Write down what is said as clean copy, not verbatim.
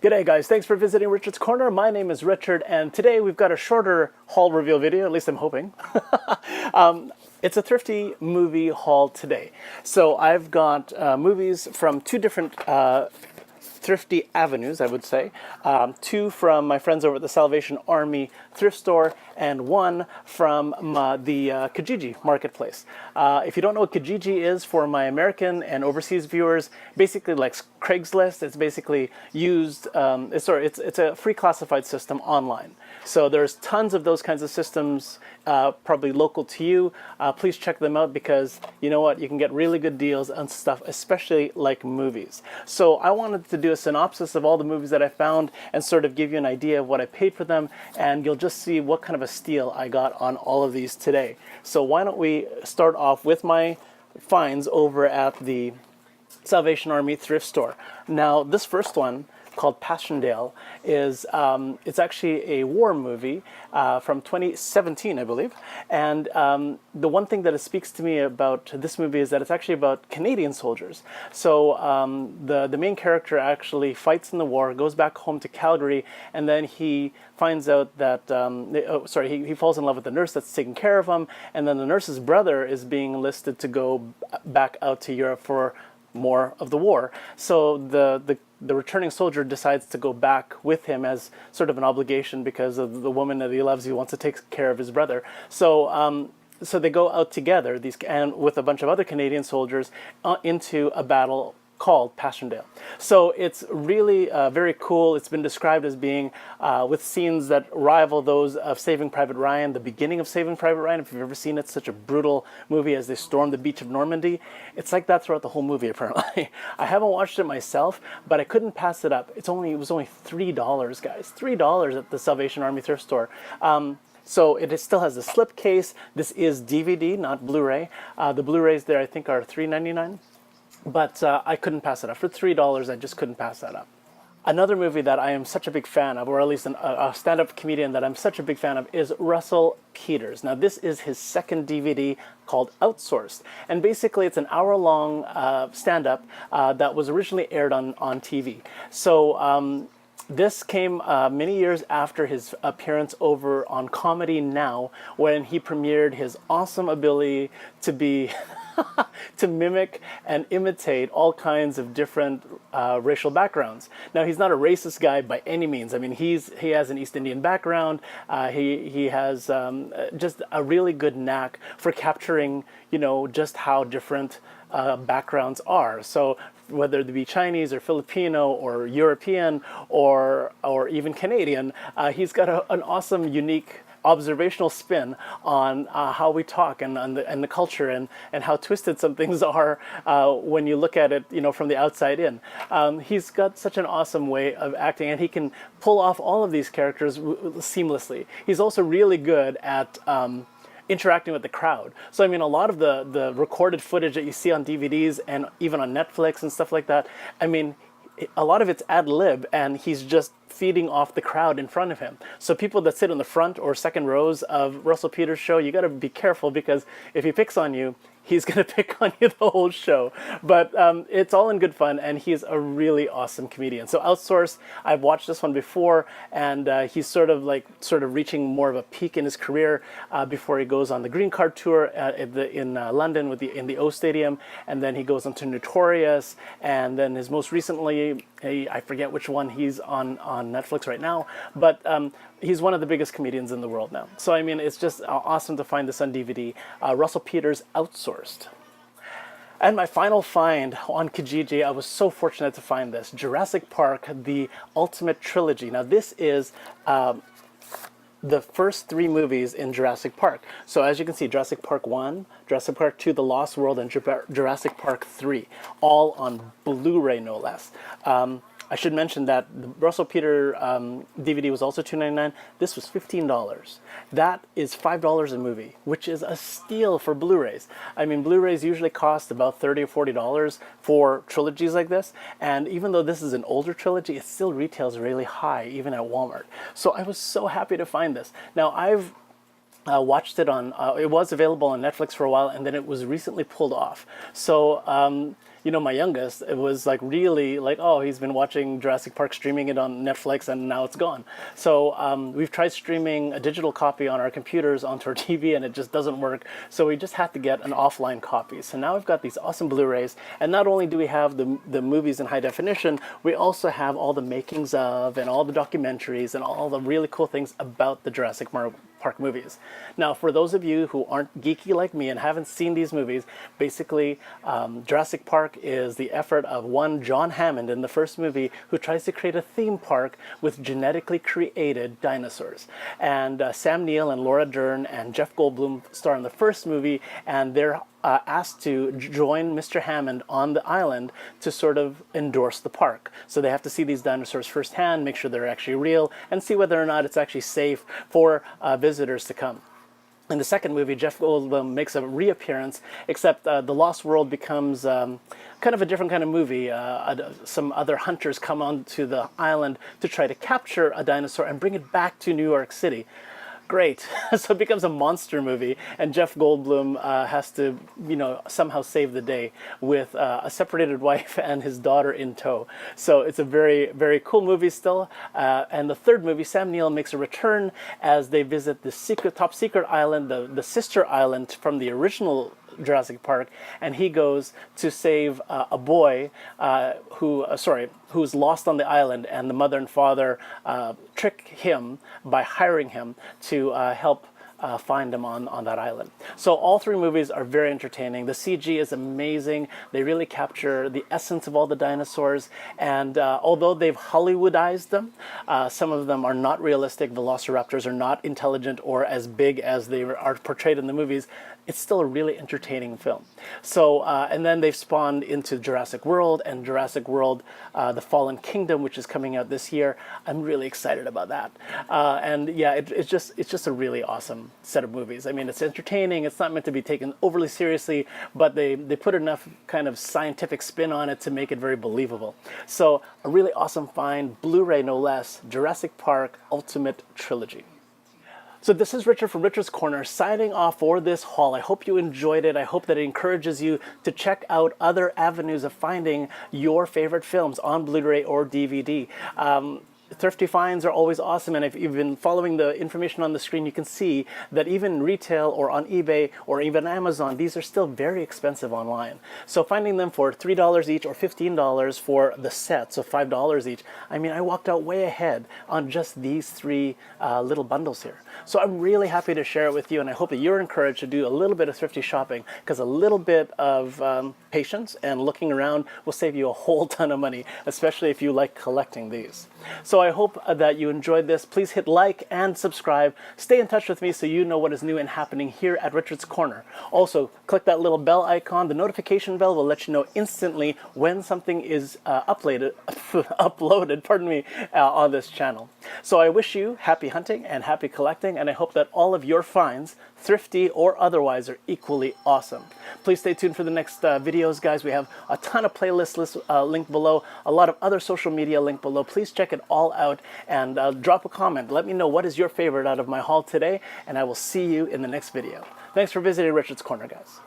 G'day guys, thanks for visiting Richard's Corner. My name is Richard, and today we've got a shorter haul reveal video, at least I'm hoping. It's a thrifty movie haul today. So I've got movies from two different thrifty avenues, I would say. Two from my friends over at the Salvation Army Thrift Store, and one from the Kijiji Marketplace. If you don't know what Kijiji is, for my American and overseas viewers, basically like Craigslist. It's basically used, it's a free classified system online. So there's tons of those kinds of systems, probably local to you. Please check them out because you know what, you can get really good deals on stuff, especially like movies. So I wanted to do a synopsis of all the movies that I found and sort of give you an idea of what I paid for them, and you'll just see what kind of a steal I got on all of these today. So why don't we start off with my finds over at the Salvation Army Thrift Store. Now this first one, called Passchendaele, is it's actually a war movie from 2017, I believe. And the one thing that it speaks to me about this movie is that it's actually about Canadian soldiers. So the main character actually fights in the war, goes back home to Calgary, and then he finds out that, he falls in love with the nurse that's taking care of him, and then the nurse's brother is being enlisted to go back out to Europe for more of the war. So the returning soldier decides to go back with him as sort of an obligation because of the woman that he loves. He wants to take care of his brother. So so they go out together, and with a bunch of other Canadian soldiers, into a battle called Passchendaele. So it's really very cool. It's been described as being with scenes that rival those of Saving Private Ryan, the beginning of Saving Private Ryan. If you've ever seen it, such a brutal movie as they storm the beach of Normandy. It's like that throughout the whole movie, apparently. I haven't watched it myself, but I couldn't pass it up. It was only $3, guys. $3 at the Salvation Army Thrift Store. So it still has the slipcase. This is DVD, not Blu-ray. The Blu-rays there, I think, are $3.99. But I couldn't pass it up. For $3, I just couldn't pass that up. Another movie that I am such a big fan of, or at least a stand-up comedian that I'm such a big fan of, is Russell Peters. Now this is his second DVD called Outsourced. And basically it's an hour-long stand-up that was originally aired on TV. So this came many years after his appearance over on Comedy Now, when he premiered his awesome ability to be to mimic and imitate all kinds of different racial backgrounds. Now he's not a racist guy by any means. I mean, he has an East Indian background. He has just a really good knack for capturing, you know, just how different backgrounds are. So whether they be Chinese or Filipino or European or even Canadian, he's got an awesome, unique observational spin on how we talk and the culture and how twisted some things are when you look at it, you know, from the outside in. He's got such an awesome way of acting, and he can pull off all of these characters seamlessly. He's also really good at interacting with the crowd. So I mean, a lot of the recorded footage that you see on DVDs and even on Netflix and stuff like that, I mean, a lot of it's ad lib, and he's just feeding off the crowd in front of him. So people that sit in the front or second rows of Russell Peters' show, you got to be careful, because if he picks on you, he's going to pick on you the whole show. But it's all in good fun, and he's a really awesome comedian. So Outsourced, I've watched this one before, and he's sort of reaching more of a peak in his career before he goes on the Green Card Tour in London in the O Stadium, and then he goes on to Notorious, and then his most recently, I forget which one he's on Netflix right now, but he's one of the biggest comedians in the world now. So I mean, it's just awesome to find this on DVD. Russell Peters, Outsourced. And my final find on Kijiji, I was so fortunate to find this, Jurassic Park, the Ultimate Trilogy. Now this is the first three movies in Jurassic Park. So as you can see, Jurassic Park 1, Jurassic Park 2, The Lost World, and Jurassic Park 3, all on Blu-ray no less. I should mention that the Russell Peters DVD was also $2.99. This was $15. That is $5 a movie, which is a steal for Blu-rays. I mean, Blu-rays usually cost about $30 or $40 for trilogies like this, and even though this is an older trilogy, it still retails really high, even at Walmart. So I was so happy to find this. Now, I've watched it on, it was available on Netflix for a while, and then it was recently pulled off. So, my youngest, it was like really like, oh, he's been watching Jurassic Park, streaming it on Netflix, and now it's gone. So we've tried streaming a digital copy on our computers onto our TV, and it just doesn't work. So we just had to get an offline copy. So now we've got these awesome Blu-rays, and not only do we have the movies in high definition, we also have all the makings of and all the documentaries and all the really cool things about the Jurassic Park movies. Now, for those of you who aren't geeky like me and haven't seen these movies, basically Jurassic Park is the effort of one John Hammond in the first movie, who tries to create a theme park with genetically created dinosaurs. And Sam Neill and Laura Dern and Jeff Goldblum star in the first movie, and they're asked to join Mr. Hammond on the island to sort of endorse the park. So they have to see these dinosaurs firsthand, make sure they're actually real, and see whether or not it's actually safe for visitors to come. In the second movie, Jeff Goldblum makes a reappearance, except the Lost World becomes kind of a different kind of movie. Some other hunters come onto the island to try to capture a dinosaur and bring it back to New York City. Great. So it becomes a monster movie, and Jeff Goldblum has to, somehow save the day with a separated wife and his daughter in tow. So it's a very, very cool movie still. And the third movie, Sam Neill makes a return as they visit the top secret island, the sister island from the original Jurassic Park, and he goes to save a boy who's lost on the island, and the mother and father trick him by hiring him to help find him on that island. So all three movies are very entertaining. The CG is amazing. They really capture the essence of all the dinosaurs, and although they've Hollywoodized them, some of them are not realistic. Velociraptors are not intelligent or as big as they are portrayed in the movies. It's still a really entertaining film. So, and then they've spawned into Jurassic World and Jurassic World, The Fallen Kingdom, which is coming out this year. I'm really excited about that. And yeah, it's just a really awesome set of movies. I mean, it's entertaining. It's not meant to be taken overly seriously, but they put enough kind of scientific spin on it to make it very believable. So a really awesome find, Blu-ray no less, Jurassic Park Ultimate Trilogy. So this is Richard from Richard's Corner signing off for this haul. I hope you enjoyed it. I hope that it encourages you to check out other avenues of finding your favorite films on Blu-ray or DVD. Thrifty finds are always awesome, and if you've been following the information on the screen, you can see that even retail or on eBay or even Amazon, these are still very expensive online. So finding them for $3 each or $15 for the set, so $5 each, I mean, I walked out way ahead on just these three little bundles here. So I'm really happy to share it with you, and I hope that you're encouraged to do a little bit of thrifty shopping, because a little bit of patience and looking around will save you a whole ton of money, especially if you like collecting these. So I hope that you enjoyed this. Please hit like and subscribe. Stay in touch with me so you know what is new and happening here at Richard's Corner. Also, click that little bell icon. The notification bell will let you know instantly when something is uploaded on this channel. So I wish you happy hunting and happy collecting, and I hope that all of your finds, thrifty or otherwise, are equally awesome. Please stay tuned for the next videos, guys. We have a ton of playlists linked below, a lot of other social media linked below. Please check it all out and drop a comment. Let me know what is your favorite out of my haul today, and I will see you in the next video. Thanks for visiting Richard's Corner, guys.